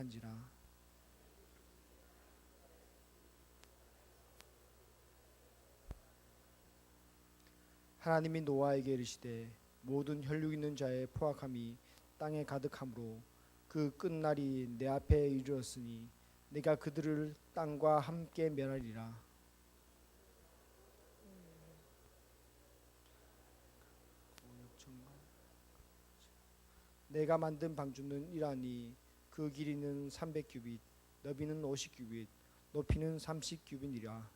한지라. 하나님이 노아에게 이르시되 모든 혈육 있는 자의 포악함이 땅에 가득함으로 그 끝날이 내 앞에 이르렀으니 내가 그들을 땅과 함께 멸하리라. 내가 만든 방주는 이러하니 그 길이는 300규빗, 너비는 50규빗, 높이는 30규빗이라.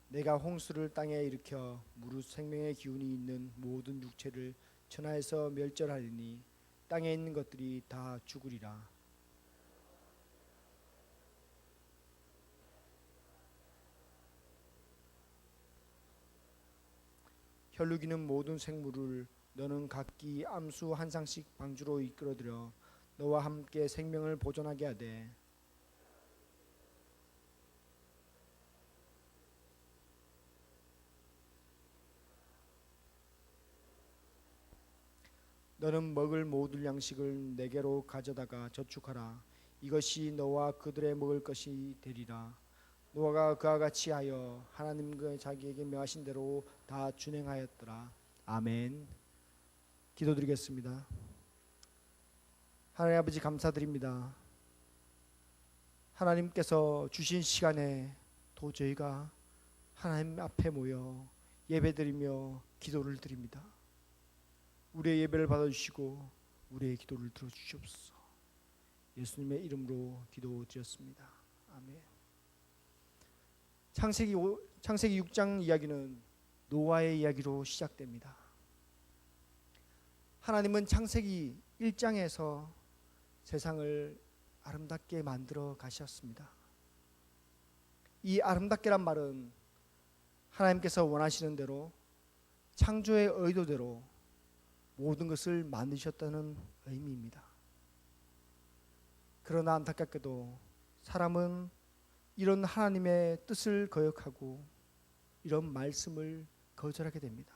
내가 홍수를 땅에 일으켜 무릇 생명의 기운이 있는 모든 육체를 천하에서 멸절하리니 땅에 있는 것들이 다 죽으리라. 혈육이는 모든 생물을 너는 각기 암수 한 상씩 방주로 이끌어들여 너와 함께 생명을 보존하게 하되 너는 먹을 모든 양식을 내게로 가져다가 저축하라. 이것이 너와 그들의 먹을 것이 되리라. 노아가 그와 같이 하여 하나님과 자기에게 명하신 대로 다 준행하였더라. 아멘. 기도드리겠습니다. 하나님 아버지 감사드립니다. 하나님께서 주신 시간에 또 저희가 하나님 앞에 모여 예배드리며 기도를 드립니다. 우리의 예배를 받아주시고 우리의 기도를 들어주시옵소서. 예수님의 이름으로 기도드렸습니다. 아멘. 창세기 6장 이야기는 노아의 이야기로 시작됩니다. 하나님은 창세기 1장에서 세상을 아름답게 만들어 가셨습니다. 이 아름답게란 말은 하나님께서 원하시는 대로 창조의 의도대로 모든 것을 만드셨다는 의미입니다. 그러나 안타깝게도 사람은 이런 하나님의 뜻을 거역하고 이런 말씀을 거절하게 됩니다.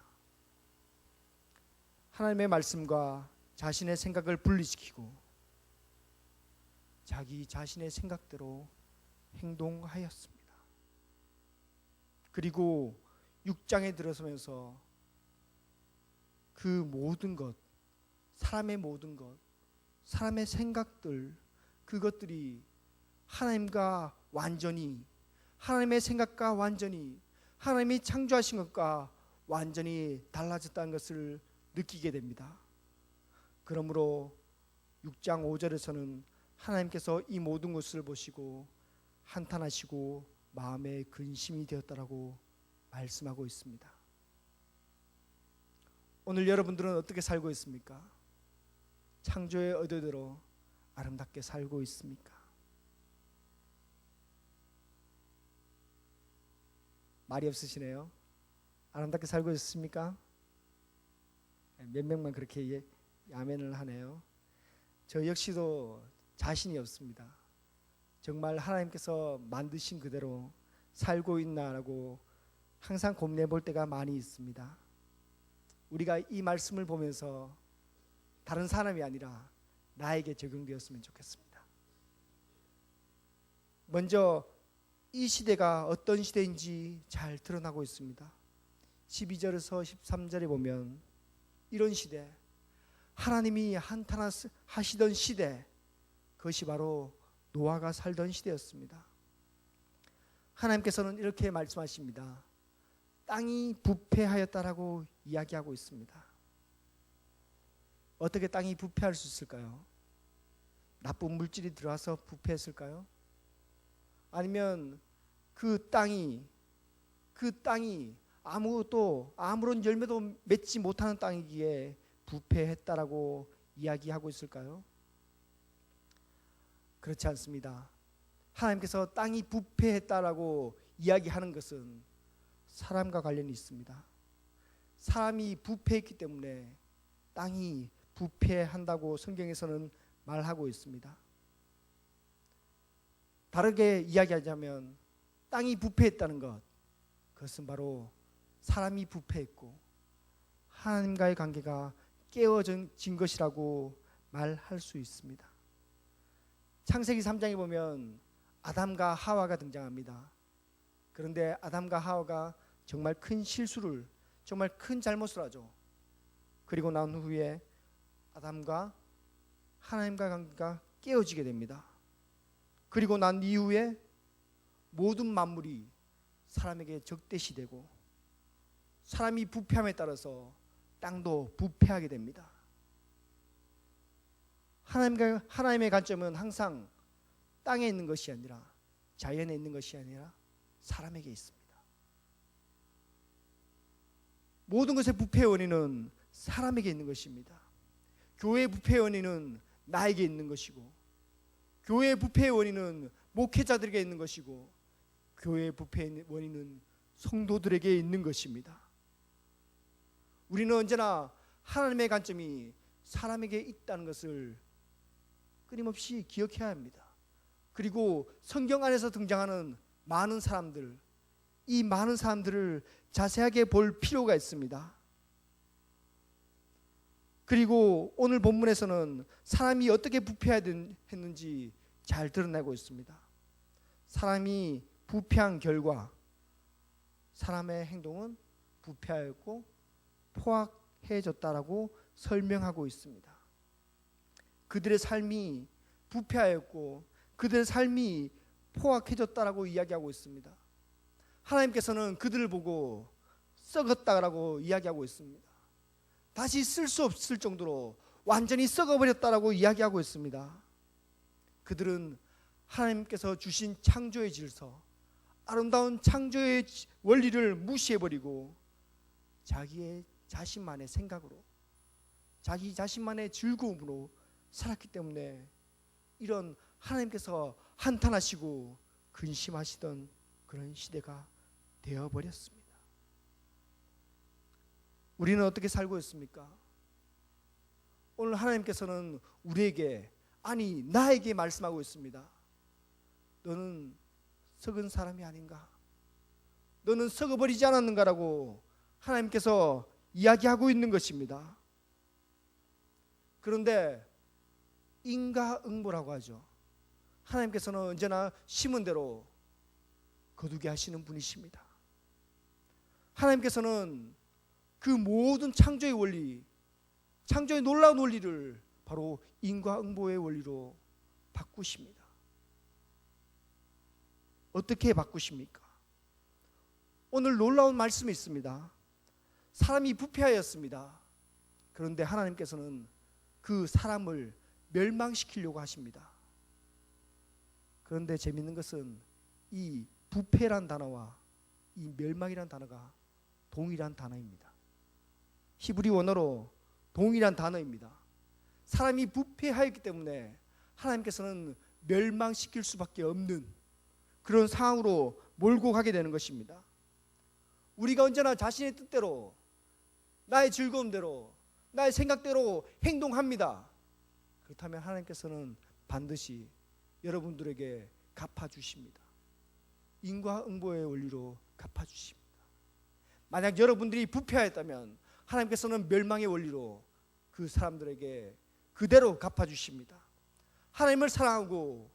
하나님의 말씀과 자신의 생각을 분리시키고 자기 자신의 생각대로 행동하였습니다. 그리고 6장에 들어서면서 그 모든 것, 사람의 모든 것, 사람의 생각들, 그것들이 하나님과 완전히, 하나님의 생각과 완전히, 하나님이 창조하신 것과 완전히 달라졌다는 것을 느끼게 됩니다. 그러므로 6장 5절에서는 하나님께서 이 모든 것을 보시고 한탄하시고 마음에 근심이 되었다라고 말씀하고 있습니다. 오늘 여러분들은 어떻게 살고 있습니까? 창조의 의도대로 아름답게 살고 있습니까? 말이 없으시네요. 아름답게 살고 있습니까? 몇 명만 그렇게 아멘을 하네요. 저 역시도 자신이 없습니다. 정말 하나님께서 만드신 그대로 살고 있나라고 항상 고민해 볼 때가 많이 있습니다. 우리가 이 말씀을 보면서 다른 사람이 아니라 나에게 적용되었으면 좋겠습니다. 먼저 이 시대가 어떤 시대인지 잘 드러나고 있습니다. 12절에서 13절에 보면 이런 시대, 하나님이 한탄하시던 시대, 그것이 바로 노아가 살던 시대였습니다. 하나님께서는 이렇게 말씀하십니다. 땅이 부패하였다라고 이야기하고 있습니다. 어떻게 땅이 부패할 수 있을까요? 나쁜 물질이 들어와서 부패했을까요? 아니면 그 땅이 아무런 열매도 맺지 못하는 땅이기에 부패했다라고 이야기하고 있을까요? 그렇지 않습니다. 하나님께서 땅이 부패했다라고 이야기하는 것은 사람과 관련이 있습니다. 사람이 부패했기 때문에 땅이 부패한다고 성경에서는 말하고 있습니다. 다르게 이야기하자면 땅이 부패했다는 것, 그것은 바로 사람이 부패했고 하나님과의 관계가 깨어진 것이라고 말할 수 있습니다. 창세기 3장에 보면 아담과 하와가 등장합니다. 그런데 아담과 하와가 정말 큰 실수를, 정말 큰 잘못을 하죠. 그리고 난 후에 아담과 하나님과의 관계가 깨어지게 됩니다. 그리고 난 이후에 모든 만물이 사람에게 적대시되고 사람이 부패함에 따라서 땅도 부패하게 됩니다. 하나님의 관점은 항상 땅에 있는 것이 아니라, 자연에 있는 것이 아니라 사람에게 있습니다. 모든 것의 부패의 원인은 사람에게 있는 것입니다. 교회의 부패의 원인은 나에게 있는 것이고, 교회의 부패의 원인은 목회자들에게 있는 것이고, 교회의 부패의 원인은 성도들에게 있는 것입니다. 우리는 언제나 하나님의 관점이 사람에게 있다는 것을 끊임없이 기억해야 합니다. 그리고 성경 안에서 등장하는 많은 사람들, 이 많은 사람들을 자세하게 볼 필요가 있습니다. 그리고 오늘 본문에서는 사람이 어떻게 부패했는지 잘 드러내고 있습니다. 사람이 부패한 결과 사람의 행동은 부패하였고 포악해졌다라고 설명하고 있습니다. 그들의 삶이 부패하였고 그들의 삶이 포악해졌다라고 이야기하고 있습니다. 하나님께서는 그들을 보고 썩었다라고 이야기하고 있습니다. 다시 쓸 수 없을 정도로 완전히 썩어버렸다라고 이야기하고 있습니다. 그들은 하나님께서 주신 창조의 질서, 아름다운 창조의 원리를 무시해버리고 자기의 자신만의 생각으로, 자기 자신만의 즐거움으로 살았기 때문에 이런 하나님께서 한탄하시고 근심하시던 그런 시대가 되어버렸습니다. 우리는 어떻게 살고 있습니까? 오늘 하나님께서는 우리에게, 아니 나에게 말씀하고 있습니다. 너는 썩은 사람이 아닌가? 너는 썩어버리지 않았는가라고 하나님께서 이야기하고 있는 것입니다. 그런데 인과응보라고 하죠. 하나님께서는 언제나 심은 대로 거두게 하시는 분이십니다. 하나님께서는 그 모든 창조의 원리, 창조의 놀라운 원리를 바로 인과응보의 원리로 바꾸십니다. 어떻게 바꾸십니까? 오늘 놀라운 말씀이 있습니다. 사람이 부패하였습니다. 그런데 하나님께서는 그 사람을 멸망시키려고 하십니다. 그런데 재밌는 것은 이 부패란 단어와 이 멸망이란 단어가 동일한 단어입니다. 히브리 원어로 동일한 단어입니다. 사람이 부패하였기 때문에 하나님께서는 멸망시킬 수밖에 없는 그런 상황으로 몰고 가게 되는 것입니다. 우리가 언제나 자신의 뜻대로, 나의 즐거움대로, 나의 생각대로 행동합니다. 그렇다면 하나님께서는 반드시 여러분들에게 갚아주십니다. 인과응보의 원리로 갚아주십니다. 만약 여러분들이 부패하였다면 하나님께서는 멸망의 원리로 그 사람들에게 그대로 갚아주십니다. 하나님을 사랑하고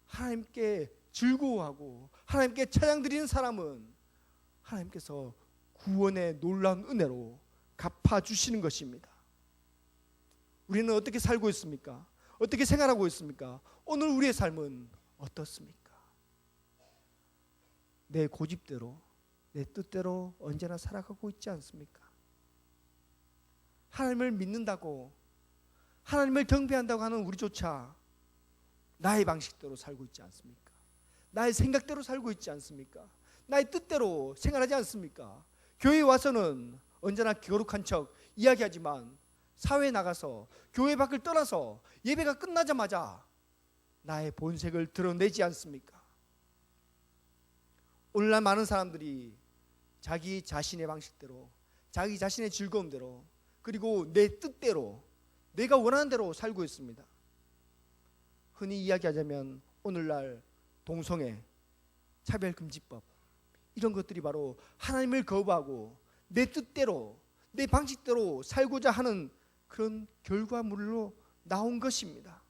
하나님께 즐거워하고 하나님께 찬양 드리는 사람은 하나님께서 구원의 놀라운 은혜로 갚아주시는 것입니다. 우리는 어떻게 살고 있습니까? 어떻게 생활하고 있습니까? 오늘 우리의 삶은 어떻습니까? 내 고집대로, 내 뜻대로 언제나 살아가고 있지 않습니까? 하나님을 믿는다고, 하나님을 경배한다고 하는 우리조차 나의 방식대로 살고 있지 않습니까? 나의 생각대로 살고 있지 않습니까? 나의 뜻대로 생활하지 않습니까? 교회에 와서는 언제나 거룩한 척 이야기하지만 사회에 나가서 교회 밖을 떠나서 예배가 끝나자마자 나의 본색을 드러내지 않습니까? 오늘날 많은 사람들이 자기 자신의 방식대로, 자기 자신의 즐거움대로, 그리고 내 뜻대로, 내가 원하는 대로 살고 있습니다. 흔히 이야기하자면 오늘날 동성애, 차별금지법, 이런 것들이 바로 하나님을 거부하고 내 뜻대로 내 방식대로 살고자 하는 그런 결과물로 나온 것입니다.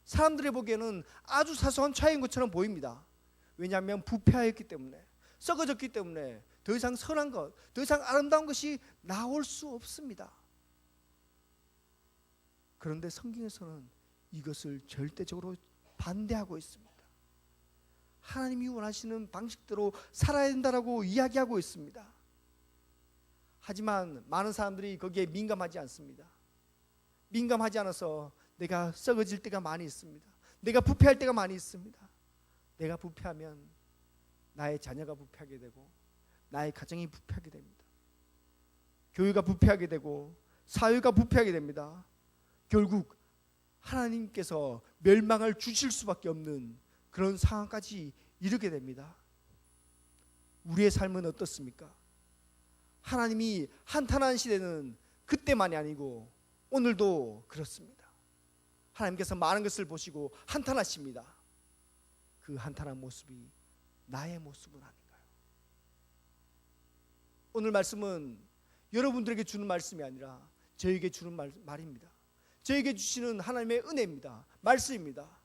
사람들이 보기에는 아주 사소한 차이인 것처럼 보입니다. 왜냐하면 부패하였기 때문에, 썩어졌기 때문에 더 이상 선한 것, 더 이상 아름다운 것이 나올 수 없습니다. 그런데 성경에서는 이것을 절대적으로 반대하고 있습니다. 하나님이 원하시는 방식대로 살아야 된다라고 이야기하고 있습니다. 하지만 많은 사람들이 거기에 민감하지 않습니다. 민감하지 않아서 내가 썩어질 때가 많이 있습니다. 내가 부패할 때가 많이 있습니다. 내가 부패하면 나의 자녀가 부패하게 되고 나의 가정이 부패하게 됩니다. 교회가 부패하게 되고 사회가 부패하게 됩니다. 결국 하나님께서 멸망을 주실 수밖에 없는 그런 상황까지 이르게 됩니다. 우리의 삶은 어떻습니까? 하나님이 한탄한 시대는 그때만이 아니고 오늘도 그렇습니다. 하나님께서 많은 것을 보시고 한탄하십니다. 그 한탄한 모습이 나의 모습은 아닌가요? 오늘 말씀은 여러분들에게 주는 말씀이 아니라 저에게 주는 말입니다. 저에게 주시는 하나님의 은혜입니다. 말씀입니다.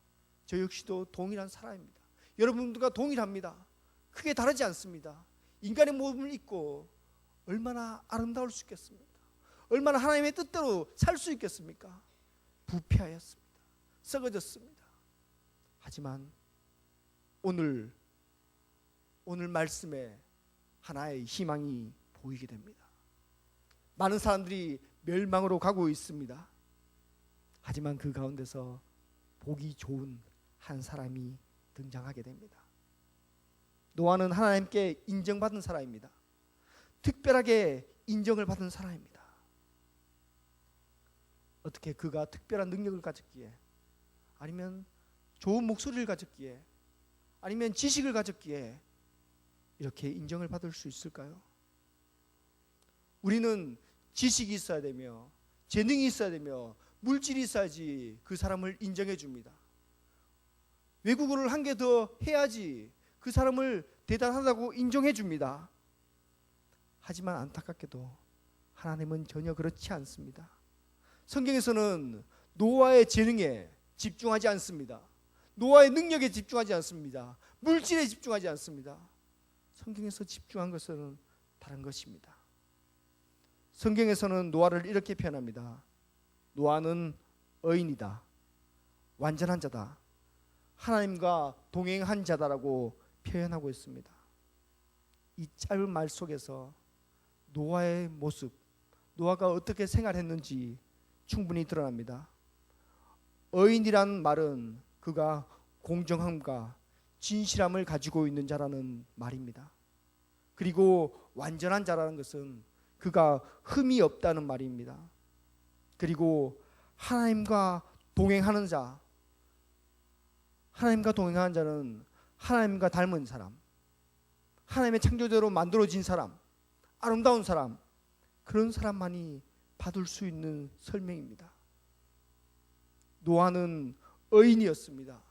저 역시도 동일한 사람입니다. 여러분들과 동일합니다. 크게 다르지 않습니다. 인간의 몸을 입고 얼마나 아름다울 수 있겠습니까? 얼마나 하나님의 뜻대로 살 수 있겠습니까? 부패하였습니다. 썩어졌습니다. 하지만 오늘 말씀에 하나의 희망이 보이게 됩니다. 많은 사람들이 멸망으로 가고 있습니다. 하지만 그 가운데서 보기 좋은 한 사람이 등장하게 됩니다. 노아는 하나님께 인정받은 사람입니다. 특별하게 인정을 받은 사람입니다. 어떻게 그가 특별한 능력을 가졌기에, 아니면 좋은 목소리를 가졌기에, 아니면 지식을 가졌기에 이렇게 인정을 받을 수 있을까요? 우리는 지식이 있어야 되며 재능이 있어야 되며 물질이 있어야지 그 사람을 인정해 줍니다. 외국어를 한 개 더 해야지 그 사람을 대단하다고 인정해 줍니다. 하지만 안타깝게도 하나님은 전혀 그렇지 않습니다. 성경에서는 노아의 재능에 집중하지 않습니다. 노아의 능력에 집중하지 않습니다. 물질에 집중하지 않습니다. 성경에서 집중한 것은 다른 것입니다. 성경에서는 노아를 이렇게 표현합니다. 노아는 의인이다, 완전한 자다, 하나님과 동행한 자다라고 표현하고 있습니다. 이 짧은 말 속에서 노아의 모습, 노아가 어떻게 생활했는지 충분히 드러납니다. 의인이란 말은 그가 공정함과 진실함을 가지고 있는 자라는 말입니다. 그리고 완전한 자라는 것은 그가 흠이 없다는 말입니다. 그리고 하나님과 동행하는 자, 하나님과 동행하는 자는 하나님과 닮은 사람, 하나님의 창조대로 만들어진 사람, 아름다운 사람, 그런 사람만이 받을 수 있는 설명입니다. 노아는 의인이었습니다.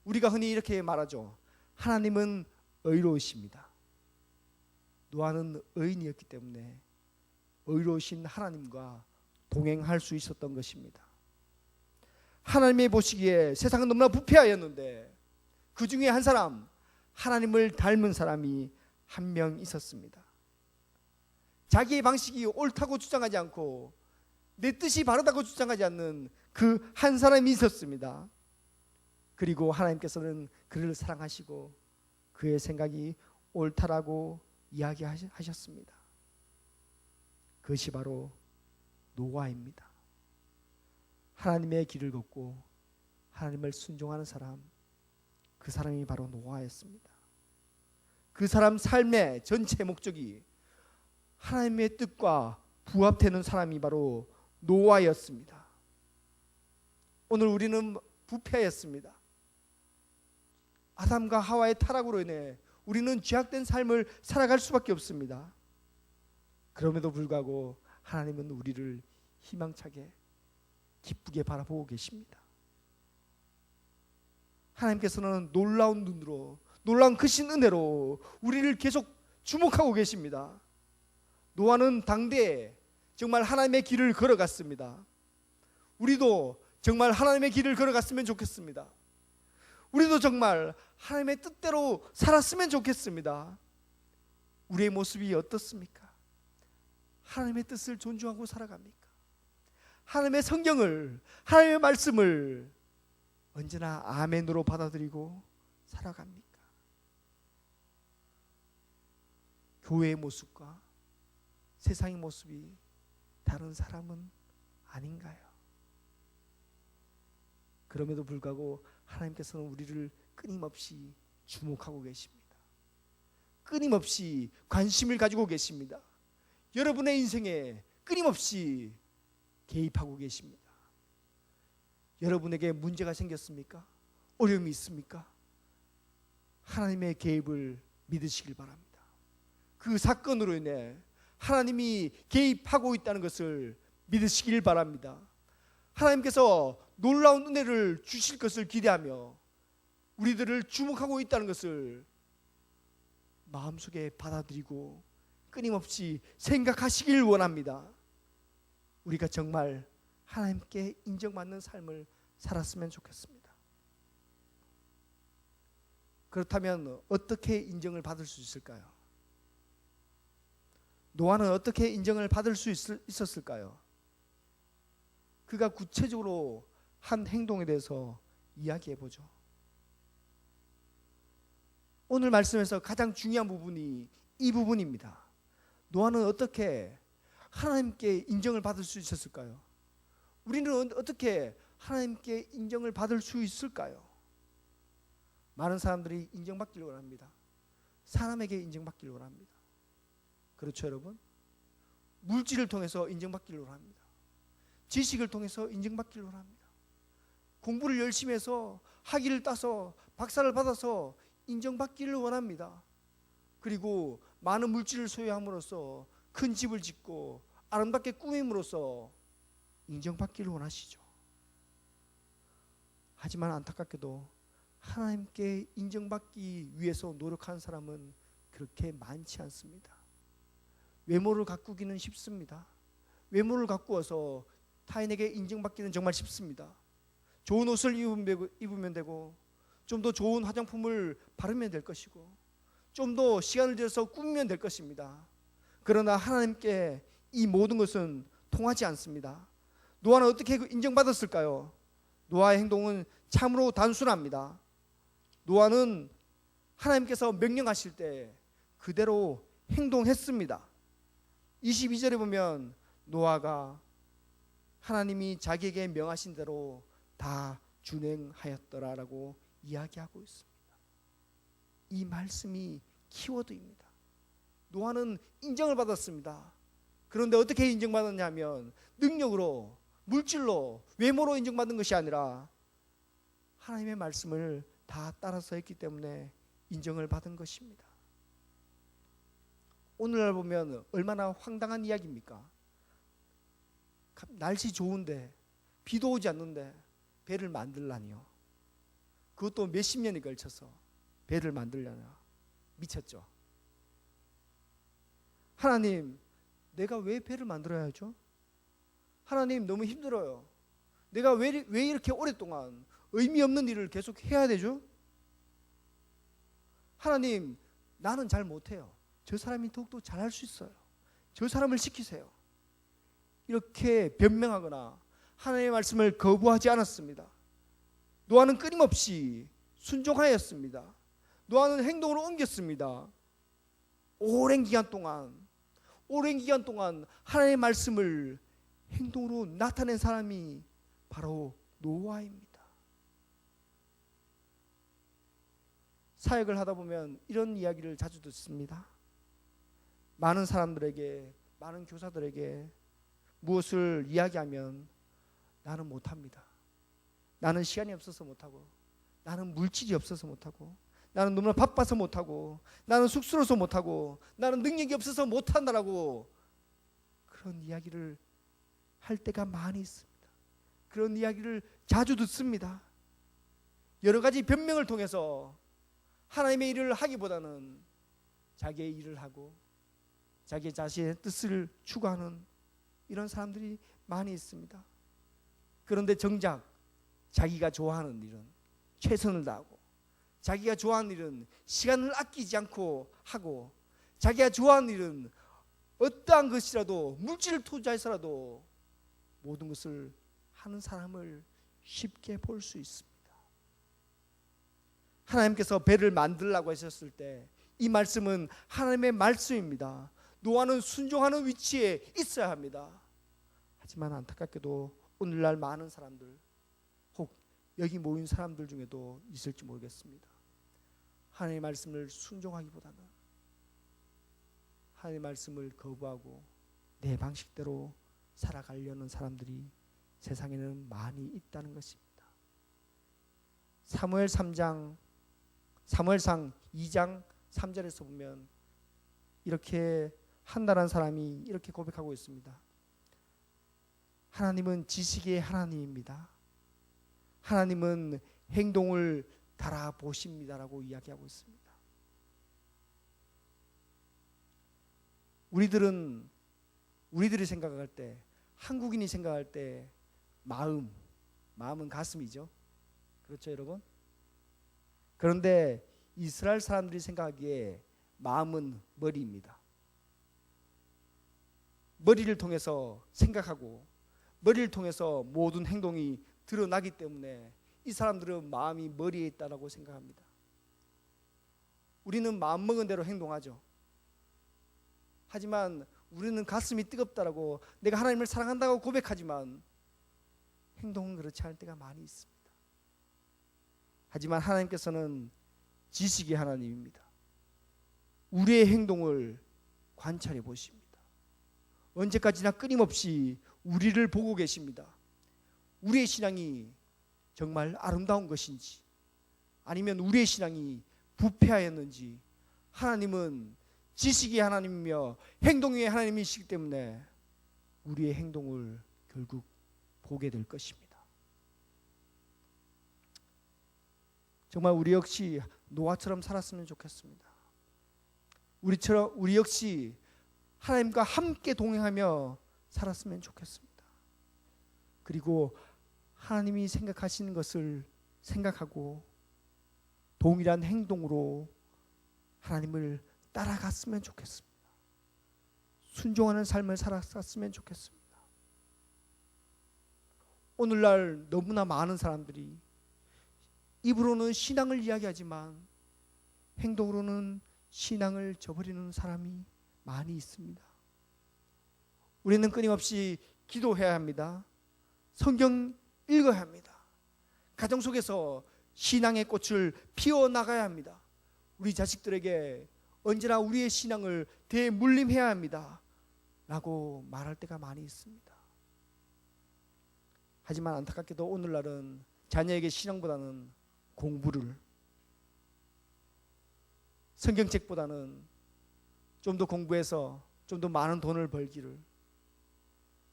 우리가 흔히 이렇게 말하죠. 하나님은 의로우십니다. 노아는 의인이었기 때문에 의로우신 하나님과 동행할 수 있었던 것입니다. 하나님이 보시기에 세상은 너무나 부패하였는데 그 중에 한 사람, 하나님을 닮은 사람이 한 명 있었습니다. 자기의 방식이 옳다고 주장하지 않고 내 뜻이 바르다고 주장하지 않는 그 한 사람이 있었습니다. 그리고 하나님께서는 그를 사랑하시고 그의 생각이 옳다라고 이야기하셨습니다. 그것이 바로 노아입니다. 하나님의 길을 걷고 하나님을 순종하는 사람, 그 사람이 바로 노아였습니다. 그 사람 삶의 전체 목적이 하나님의 뜻과 부합되는 사람이 바로 노아였습니다. 오늘 우리는 부패했습니다. 아담과 하와의 타락으로 인해 우리는 죄악된 삶을 살아갈 수밖에 없습니다. 그럼에도 불구하고 하나님은 우리를 희망차게 기쁘게 바라보고 계십니다. 하나님께서는 놀라운 눈으로, 놀라운 크신 은혜로 우리를 계속 주목하고 계십니다. 노아는 당대에 정말 하나님의 길을 걸어갔습니다. 우리도 정말 하나님의 길을 걸어갔으면 좋겠습니다. 우리도 정말 하나님의 뜻대로 살았으면 좋겠습니다. 우리의 모습이 어떻습니까? 하나님의 뜻을 존중하고 살아갑니까? 하나님의 성경을, 하나님의 말씀을 언제나 아멘으로 받아들이고 살아갑니까? 교회의 모습과 세상의 모습이 다른 사람은 아닌가요? 그럼에도 불구하고 하나님께서는 우리를 끊임없이 주목하고 계십니다. 끊임없이 관심을 가지고 계십니다. 여러분의 인생에 끊임없이 개입하고 계십니다. 여러분에게 문제가 생겼습니까? 어려움이 있습니까? 하나님의 개입을 믿으시길 바랍니다. 그 사건으로 인해 하나님이 개입하고 있다는 것을 믿으시길 바랍니다. 하나님께서 놀라운 은혜를 주실 것을 기대하며 우리들을 주목하고 있다는 것을 마음속에 받아들이고 끊임없이 생각하시길 원합니다. 우리가 정말 하나님께 인정받는 삶을 살았으면 좋겠습니다. 그렇다면 어떻게 인정을 받을 수 있을까요? 노아는 어떻게 인정을 받을 수 있었을까요? 그가 구체적으로 한 행동에 대해서 이야기해 보죠. 오늘 말씀에서 가장 중요한 부분이 이 부분입니다. 노아는 어떻게 하나님께 인정을 받을 수 있었을까요? 우리는 어떻게 하나님께 인정을 받을 수 있을까요? 많은 사람들이 인정받기를 원합니다. 사람에게 인정받기를 원합니다. 그렇죠, 여러분? 물질을 통해서 인정받기를 원합니다. 지식을 통해서 인정받기를 원합니다. 공부를 열심히 해서 학위를 따서 박사를 받아서 인정받기를 원합니다. 그리고 많은 물질을 소유함으로써 큰 집을 짓고 아름답게 꾸밈으로써 인정받기를 원하시죠. 하지만 안타깝게도 하나님께 인정받기 위해서 노력하는 사람은 그렇게 많지 않습니다. 외모를 가꾸기는 쉽습니다. 외모를 가꾸어서 타인에게 인정받기는 정말 쉽습니다. 좋은 옷을 입으면 되고, 좀 더 좋은 화장품을 바르면 될 것이고, 좀 더 시간을 들여서 꾸미면 될 것입니다. 그러나 하나님께 이 모든 것은 통하지 않습니다. 노아는 어떻게 인정받았을까요? 노아의 행동은 참으로 단순합니다. 노아는 하나님께서 명령하실 때 그대로 행동했습니다. 22절에 보면 노아가 하나님이 자기에게 명하신 대로 다 준행하였더라라고 이야기하고 있습니다. 이 말씀이 키워드입니다. 노아는 인정을 받았습니다. 그런데 어떻게 인정받았냐면 능력으로, 물질로, 외모로 인정받은 것이 아니라 하나님의 말씀을 다 따라서 했기 때문에 인정을 받은 것입니다. 오늘날 보면 얼마나 황당한 이야기입니까? 날씨 좋은데 비도 오지 않는데 배를 만들라니요. 그것도 몇십 년이 걸쳐서 배를 만들려나. 미쳤죠. 하나님, 내가 왜 배를 만들어야죠? 하나님, 너무 힘들어요. 내가 왜 이렇게 오랫동안 의미 없는 일을 계속 해야 되죠? 하나님, 나는 잘 못해요. 저 사람이 더욱더 잘할 수 있어요. 저 사람을 시키세요. 이렇게 변명하거나 하나님의 말씀을 거부하지 않았습니다. 노아는 끊임없이 순종하였습니다. 노아는 행동으로 옮겼습니다. 오랜 기간 동안 하나님의 말씀을 행동으로 나타낸 사람이 바로 노아입니다. 사역을 하다 보면 이런 이야기를 자주 듣습니다. 많은 사람들에게, 많은 교사들에게 무엇을 이야기하면 나는 못합니다. 나는 시간이 없어서 못하고, 나는 물질이 없어서 못하고, 나는 너무나 바빠서 못하고, 나는 쑥스러워서 못하고, 나는 능력이 없어서 못한다라고 그런 이야기를 할 때가 많이 있습니다. 그런 이야기를 자주 듣습니다. 여러 가지 변명을 통해서 하나님의 일을 하기보다는 자기의 일을 하고 자기 자신의 뜻을 추구하는 이런 사람들이 많이 있습니다. 그런데 정작 자기가 좋아하는 일은 최선을 다하고, 자기가 좋아하는 일은 시간을 아끼지 않고 하고, 자기가 좋아하는 일은 어떠한 것이라도 물질을 투자해서라도 모든 것을 하는 사람을 쉽게 볼 수 있습니다. 하나님께서 배를 만들라고 하셨을 때 이 말씀은 하나님의 말씀입니다. 노아는 순종하는 위치에 있어야 합니다. 하지만 안타깝게도 오늘날 많은 사람들, 혹 여기 모인 사람들 중에도 있을지 모르겠습니다. 하나님의 말씀을 순종하기보다는 하나님의 말씀을 거부하고 내 방식대로 살아가려는 사람들이 세상에는 많이 있다는 것입니다. 사무엘상 2장 3절에서 보면 이렇게 한다란 사람이 이렇게 고백하고 있습니다. 하나님은 지식의 하나님입니다. 하나님은 행동을 달아보십니다라고 이야기하고 있습니다. 우리들이 생각할 때, 한국인이 생각할 때 마음은 가슴이죠. 그렇죠, 여러분? 그런데 이스라엘 사람들이 생각하기에 마음은 머리입니다. 머리를 통해서 생각하고 머리를 통해서 모든 행동이 드러나기 때문에 이 사람들은 마음이 머리에 있다고 생각합니다. 우리는 마음먹은 대로 행동하죠. 하지만 우리는 가슴이 뜨겁다라고 내가 하나님을 사랑한다고 고백하지만 행동은 그렇지 않을 때가 많이 있습니다. 하지만 하나님께서는 지식의 하나님입니다. 우리의 행동을 관찰해 보십니다. 언제까지나 끊임없이 우리를 보고 계십니다. 우리의 신앙이 정말 아름다운 것인지 아니면 우리의 신앙이 부패하였는지, 하나님은 지식의 하나님이며 행동의 하나님이시기 때문에 우리의 행동을 결국 보게 될 것입니다. 정말 우리 역시 노아처럼 살았으면 좋겠습니다. 우리 역시 하나님과 함께 동행하며 살았으면 좋겠습니다. 그리고 하나님이 생각하시는 것을 생각하고 동일한 행동으로 하나님을 따라갔으면 좋겠습니다. 순종하는 삶을 살았으면 좋겠습니다. 오늘날 너무나 많은 사람들이 입으로는 신앙을 이야기하지만 행동으로는 신앙을 저버리는 사람이 많이 있습니다. 우리는 끊임없이 기도해야 합니다. 성경 읽어야 합니다. 가정 속에서 신앙의 꽃을 피워나가야 합니다. 우리 자식들에게 언제나 우리의 신앙을 대물림해야 합니다 라고 말할 때가 많이 있습니다. 하지만 안타깝게도 오늘날은 자녀에게 신앙보다는 공부를, 성경책보다는 좀 더 공부해서 좀 더 많은 돈을 벌기를,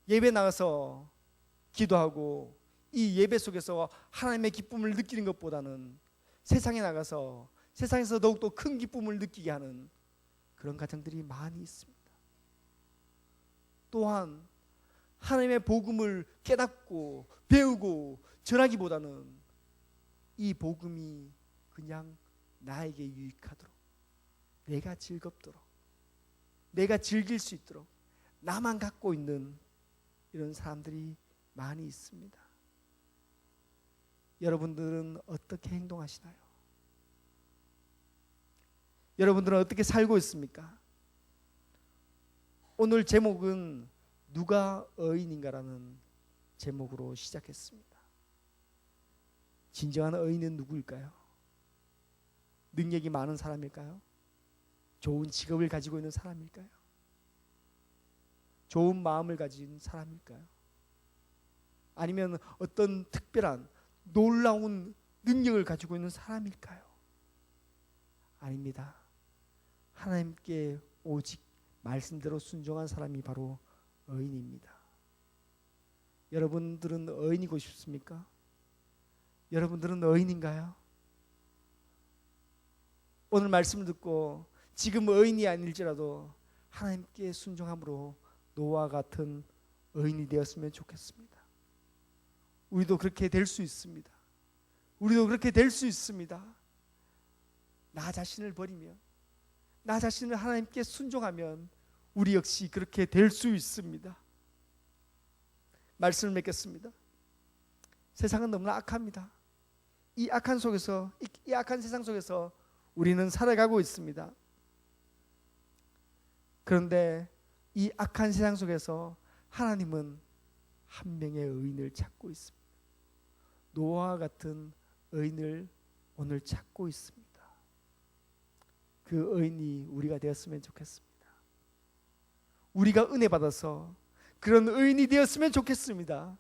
예배 나가서 기도하고 이 예배 속에서 하나님의 기쁨을 느끼는 것보다는 세상에 나가서 세상에서 더욱더 큰 기쁨을 느끼게 하는 그런 가정들이 많이 있습니다. 또한 하나님의 복음을 깨닫고 배우고 전하기보다는 이 복음이 그냥 나에게 유익하도록, 내가 즐겁도록, 내가 즐길 수 있도록 나만 갖고 있는 이런 사람들이 많이 있습니다. 여러분들은 어떻게 행동하시나요? 여러분들은 어떻게 살고 있습니까? 오늘 제목은 누가 의인인가라는 제목으로 시작했습니다. 진정한 의인은 누구일까요? 능력이 많은 사람일까요? 좋은 직업을 가지고 있는 사람일까요? 좋은 마음을 가진 사람일까요? 아니면 어떤 특별한 놀라운 능력을 가지고 있는 사람일까요? 아닙니다. 하나님께 오직 말씀대로 순종한 사람이 바로 의인입니다. 여러분들은 의인이고 싶습니까? 여러분들은 의인인가요? 오늘 말씀을 듣고 지금 의인이 아닐지라도 하나님께 순종함으로 노아와 같은 의인이 되었으면 좋겠습니다. 우리도 그렇게 될 수 있습니다. 우리도 그렇게 될 수 있습니다. 나 자신을 버리면, 나 자신을 하나님께 순종하면 우리 역시 그렇게 될 수 있습니다. 말씀을 맺겠습니다. 세상은 너무나 악합니다. 이 악한 속에서, 이 악한 세상 속에서 우리는 살아가고 있습니다. 그런데 이 악한 세상 속에서 하나님은 한 명의 의인을 찾고 있습니다. 노아와 같은 의인을 오늘 찾고 있습니다. 그 의인이 우리가 되었으면 좋겠습니다. 우리가 은혜 받아서 그런 의인이 되었으면 좋겠습니다.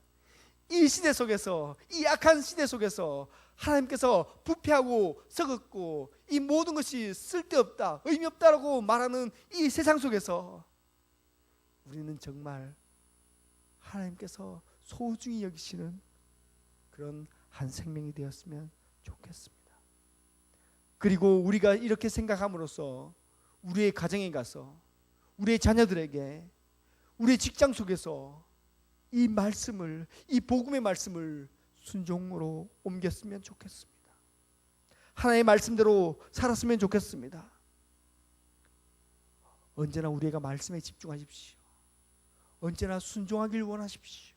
이 시대 속에서, 이 악한 시대 속에서 하나님께서 부패하고 썩었고 이 모든 것이 쓸데없다, 의미 없다라고 말하는 이 세상 속에서 우리는 정말 하나님께서 소중히 여기시는 그런 한 생명이 되었으면 좋겠습니다. 그리고 우리가 이렇게 생각함으로써 우리의 가정에 가서, 우리의 자녀들에게, 우리의 직장 속에서 이 말씀을, 이 복음의 말씀을 순종으로 옮겼으면 좋겠습니다. 하나님의 말씀대로 살았으면 좋겠습니다. 언제나 우리가 말씀에 집중하십시오. 언제나 순종하길 원하십시오.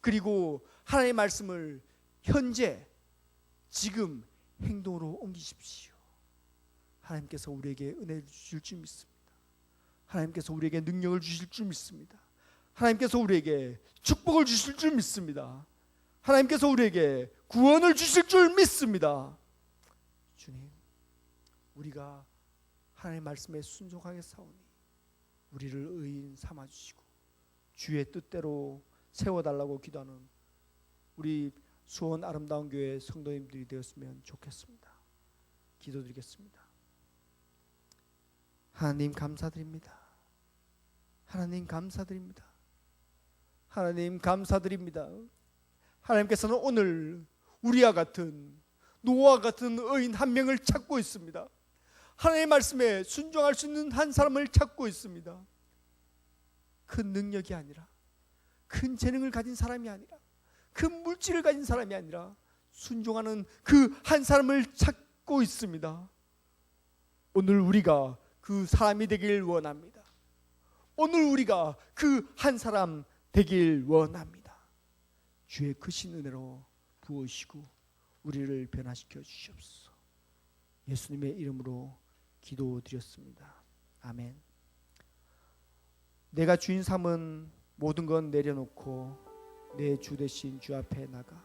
그리고 하나님의 말씀을 현재, 지금 행동으로 옮기십시오. 하나님께서 우리에게 은혜를 주실 줄 믿습니다. 하나님께서 우리에게 능력을 주실 줄 믿습니다. 하나님께서 우리에게 축복을 주실 줄 믿습니다. 하나님께서 우리에게 구원을 주실 줄 믿습니다. 주님, 우리가 하나님의 말씀에 순종하게 사오니 우리를 의인 삼아주시고 주의 뜻대로 세워달라고 기도하는 우리 수원 아름다운 교회 성도님들이 되었으면 좋겠습니다. 기도드리겠습니다. 하나님 감사드립니다. 하나님 감사드립니다. 하나님 감사드립니다. 하나님께서는 오늘 우리와 같은, 노아와 같은 의인 한 명을 찾고 있습니다. 하나님의 말씀에 순종할 수 있는 한 사람을 찾고 있습니다. 큰 능력이 아니라, 큰 재능을 가진 사람이 아니라, 큰 물질을 가진 사람이 아니라 순종하는 그 한 사람을 찾고 있습니다. 오늘 우리가 그 사람이 되길 원합니다. 오늘 우리가 그 한 사람 되길 원합니다. 주의 크신 은혜로 부으시고 우리를 변화시켜 주시옵소서. 예수님의 이름으로 기도드렸습니다. 아멘. 내가 주인 삼은 모든 건 내려놓고 내 주 대신 주 앞에 나가.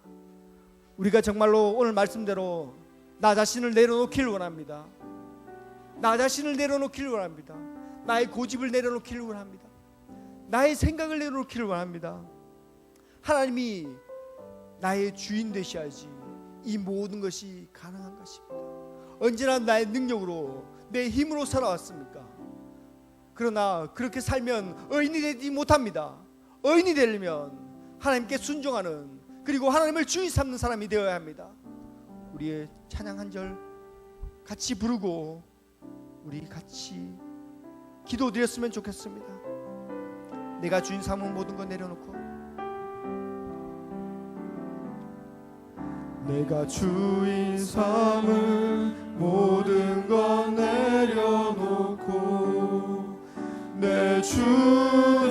우리가 정말로 오늘 말씀대로 나 자신을 내려놓길 원합니다. 나 자신을 내려놓길 원합니다. 나의 고집을 내려놓기를 원합니다. 나의 생각을 내려놓기를 원합니다. 하나님이 나의 주인 되셔야지 이 모든 것이 가능한 것입니다. 언제나 나의 능력으로, 내 힘으로 살아왔습니까? 그러나 그렇게 살면 의인이 되지 못합니다. 의인이 되려면 하나님께 순종하는, 그리고 하나님을 주인 삼는 사람이 되어야 합니다. 우리의 찬양 한 절 같이 부르고 우리 같이 기도드렸으면 좋겠습니다. 내가 주인 삼은 모든 것 내려놓고, 내가 주인 삼은 모든 것 내려놓고 내 주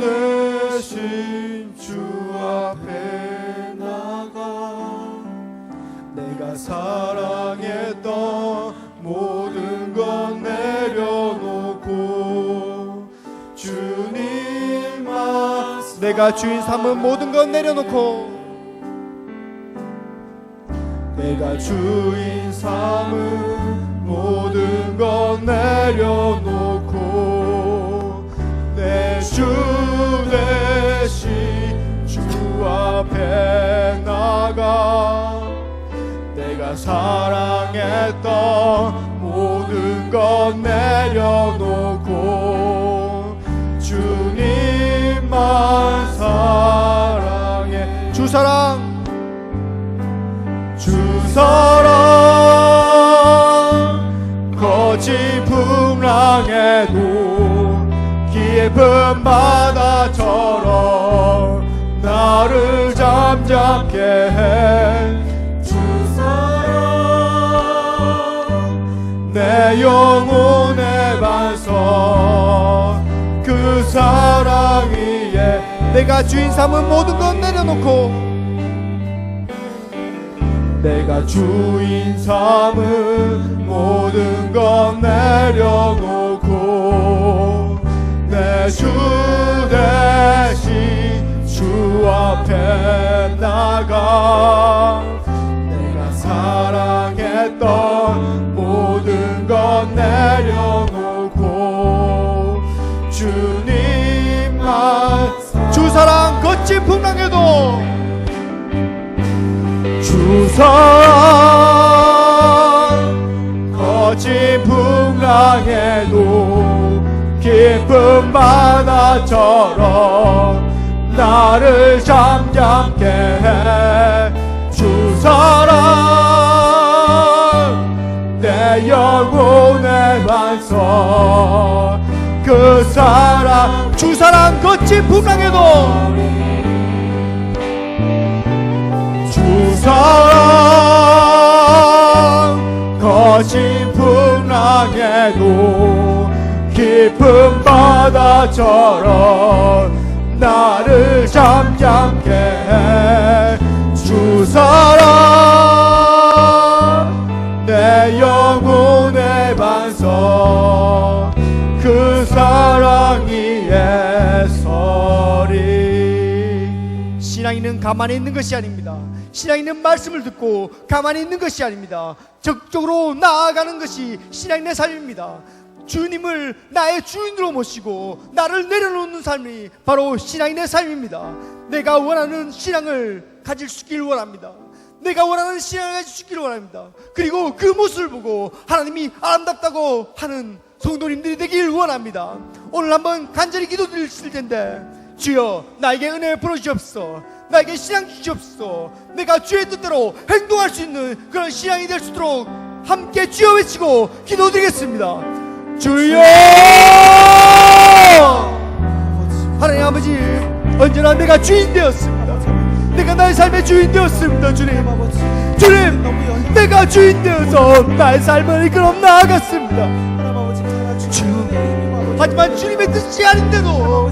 대신 주 앞에 나가. 내가 사랑했던 모든 것 내려놓고 주님 말씀, 내가 주인 삼은 모든 것 내려놓고, 내가 주인 삼은 모든 것 내려놓고 내 주 대신 주 앞에 나가. 내가 사랑했던 모든 것 내려놓고 주님만 사랑해. 주 사랑, 주 사랑 풍랑에도 깊은 바다처럼 나를 잠잠케 해. 주 사랑 내 영혼의 반석, 그 사랑 위에 내가 주인 삼은 모든 것 내려놓고, 내가 주인 삼은 모든 것 내려놓고 내 주 대신 주 앞에 나가 내가 사랑했던 모든 것 내려놓고 주님만. 주 사랑 거친 풍랑에도, 주 사랑 거친 풍랑에도 깊은 바다처럼 나를 잠잠케 해. 주 사랑 내 영혼의 반석, 그 사랑. 주 사랑 거친 풍랑에도, 주 사랑 거친 풍랑에도 깊은 바다처럼 나를 잠잠케 해. 주 사랑 내 영혼의 반석, 그 사랑 위에 서리. 신앙인은 가만히 있는 것이 아닙니다. 신앙인은 말씀을 듣고 가만히 있는 것이 아닙니다. 적극적으로 나아가는 것이 신앙인의 삶입니다. 주님을 나의 주인으로 모시고 나를 내려놓는 삶이 바로 신앙인의 삶입니다. 내가 원하는 신앙을 가질 수 있기를 원합니다. 내가 원하는 신앙을 가질 수 있기를 원합니다. 그리고 그 모습을 보고 하나님이 아름답다고 하는 성도님들이 되길 원합니다. 오늘 한번 간절히 기도드릴 텐데, 주여 나에게 은혜 부어주옵소서. 나에게 신앙 주시옵소서. 내가 주의 뜻대로 행동할 수 있는 그런 신앙이 될 수 있도록 함께 주여 외치고 기도드리겠습니다. 주여! 하나님 아버지, 언제나 내가 주인 되었습니다. 내가 나의 삶의 주인 되었습니다. 주님, 내가 주인 되어서 나의 삶을 이끌어 나아갔습니다. 하지만 주님의 뜻이 아닌데도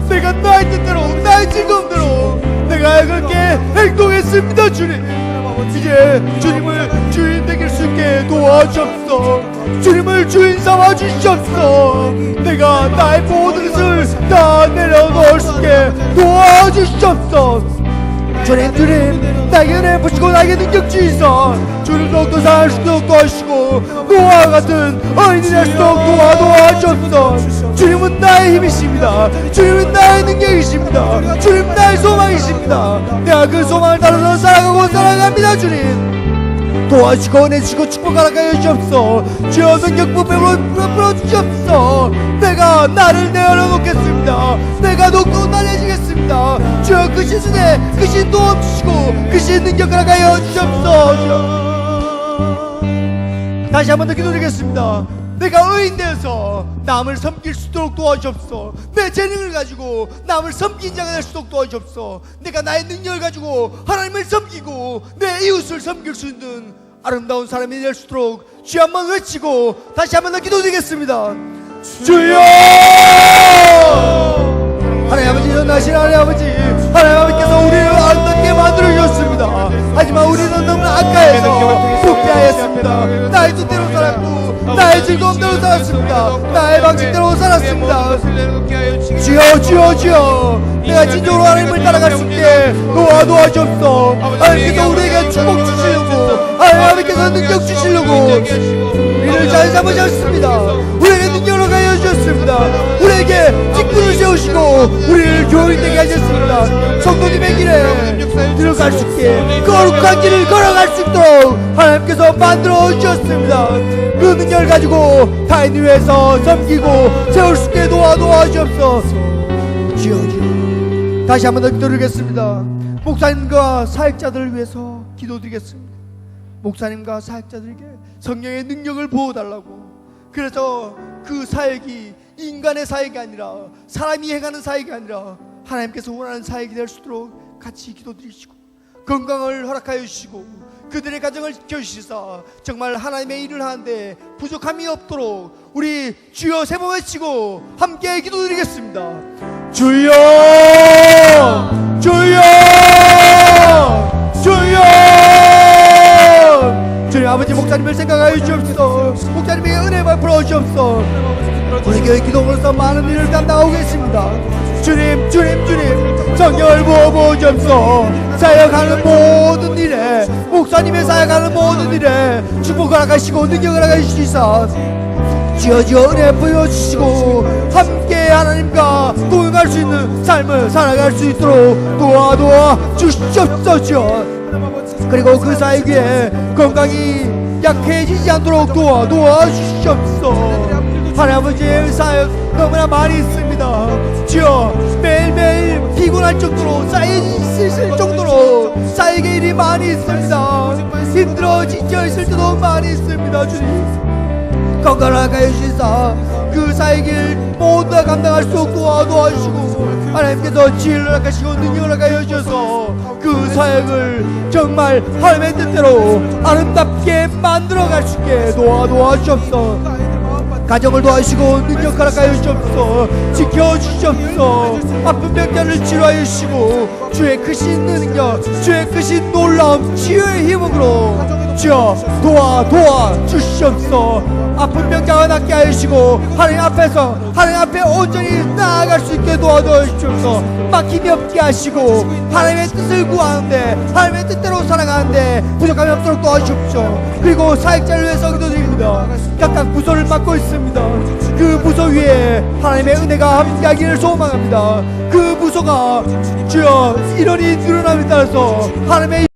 내가 나의 뜻대로, 나의 즐거움대로 내가 그렇게 행동했습니다. 주님, 이제 주님을 주인 되길 수 있게 도와주옵소서. 주님을 주인 삼아 주시옵소서. 내가 나의 모든 것을 다 내려놓을 수 있게 도와주시옵소서. 주님, 나에게 은혜 부시고 나에게 능력 주이소. 주를 더욱더 사랑할 수 있도록 도와주시고 노아와 같은 어린이 될 수 있도록 도와주옵소서. 주님은 나의 힘이십니다. 주님은 나의 능력이십니다. 주님 나의 소망이십니다. 내가 그 소망을 따라서 살아가고 살아갑니다. 주님, 도와주시고 은혜 주시고 축복하라고 주옵소서. 주여 능력 부풀어 주옵소서. 내가 나를 내어놓겠습니다. 내가 높고 낮아지겠습니다. 주여 그 시즌에 그 신 도움 주시고 그 신 능력을 하여 주옵소서. 다시 한 번 더 기도드리겠습니다. 내가 의인 되어서 남을 섬길 수 있도록 도와주옵소서. 내 재능을 가지고 남을 섬긴 자가 될 수 있도록 도와주옵소서. 내가 나의 능력을 가지고 하나님을 섬기고 내 이웃을 섬길 수 있는 아름다운 사람이 될 수 있도록 주여 한번 외치고 다시 한번 더 기도드리겠습니다. 주여! 하나님 아버지, 전하신 하나님 아버지, 하나님 아버지께서 우리를 아름답게 만들어주셨습니다. 하지만 우리는 너무 악하여서 부패하였습니다. 나의 뜻대로 살았고 나의 즐거움대로 살았습니다. 나의 방식대로 살았습니다. 주여, 주여, 주여, 내가 진정으로 하나님을 따라갈 수 있게 도와주옵소서. 하나님께서 우리에게 축복 주시려고, 하나님께서 능력 주시려고 우리를 잘 잡으셨습니다. 우리에게 능력을 가여 주셨습니다. 우리에게 직분을 세우시고 우리를 교인되게 하셨습니다. 성도님의 길에 들어갈 수 있게 거룩한 길을 걸어갈 수 있도록 하나님께서 만들어 주셨습니다. 그 능력을 가지고 타인 위해서 섬기고 세울 수 있게 도와주옵소서. 주여, 다시 한번 더 기도드리겠습니다. 목사님과 사역자들을 위해서 기도드리겠습니다. 목사님과 사역자들에게 성령의 능력을 부어달라고, 그래서 그 사역이 인간의 사역이 아니라 사람이 행하는 사역이 아니라 하나님께서 원하는 사역이 될 수 있도록 같이 기도드리시고 건강을 허락하여 주시고 그들의 가정을 지켜주시사 정말 하나님의 일을 하는데 부족함이 없도록 우리 주여 세 번 외치고 함께 기도드리겠습니다. 주여 주여 주여. 주님 아버지, 목사님을 생각하여 주옵소서. 목사님에게 은혜 베풀어 주옵소서. 우리 교회 기도로서 많은 일을 담당하고 계십니다. 주님 성령을 부어 주옵소서. 사역하는 모든 일에, 목사님의 사역하는 모든 일에 축복을 허락하시고 능력을 허락하시사 주여 은혜 보여주시고 함께 하나님과 동행할 수 있는 삶을 살아갈 수 있도록 도와 주시옵소서. 주여, 그리고 그 사역 위에 건강이 약해지지 않도록 도와 주시옵소서. 하나님 아버지의 사역 너무나 많이 있습니다. 주여, 매일매일 피곤할 정도로 쌓여있을 정도로 사역의 일이 많이 있습니다. 힘들어 지쳐있을 때도 많이 있습니다. 주님 건강하게 해주시사 그 사역을 모두 다 감당할 수 없도록 도와주시고 하나님께서 지혜를 허락하시고 능력을 허락하여 주셔서 그 사역을 정말 하나님의 뜻대로 아름답게 만들어갈 수 있게 도와주옵소서. 가정을 도와주시고 능력 허락하여 주옵소서. 지켜주시옵소서. 아픈 병자를 치료하여 주시고 주의 크신 능력, 주의 크신 놀라움, 치유의 힘으로 주여 도와 주시옵소서. 아픈 병자가 낫게 하여 주시고 하나님 앞에 온전히 나아갈 수 있게 도와주시옵소서. 막힘이 없게 하시고 하나님의 뜻을 구하는데, 하나님의 뜻대로 살아가는데 부족함이 없도록 도와주십시오. 그리고 사역자를 위해서 기도드립니다. 각각 부서를 맡고 있습니다. 그 부서 위에 하나님의 은혜가 함께하기를 소망합니다. 그 부서가 주여 인원이 늘어남에 따라서 하나님의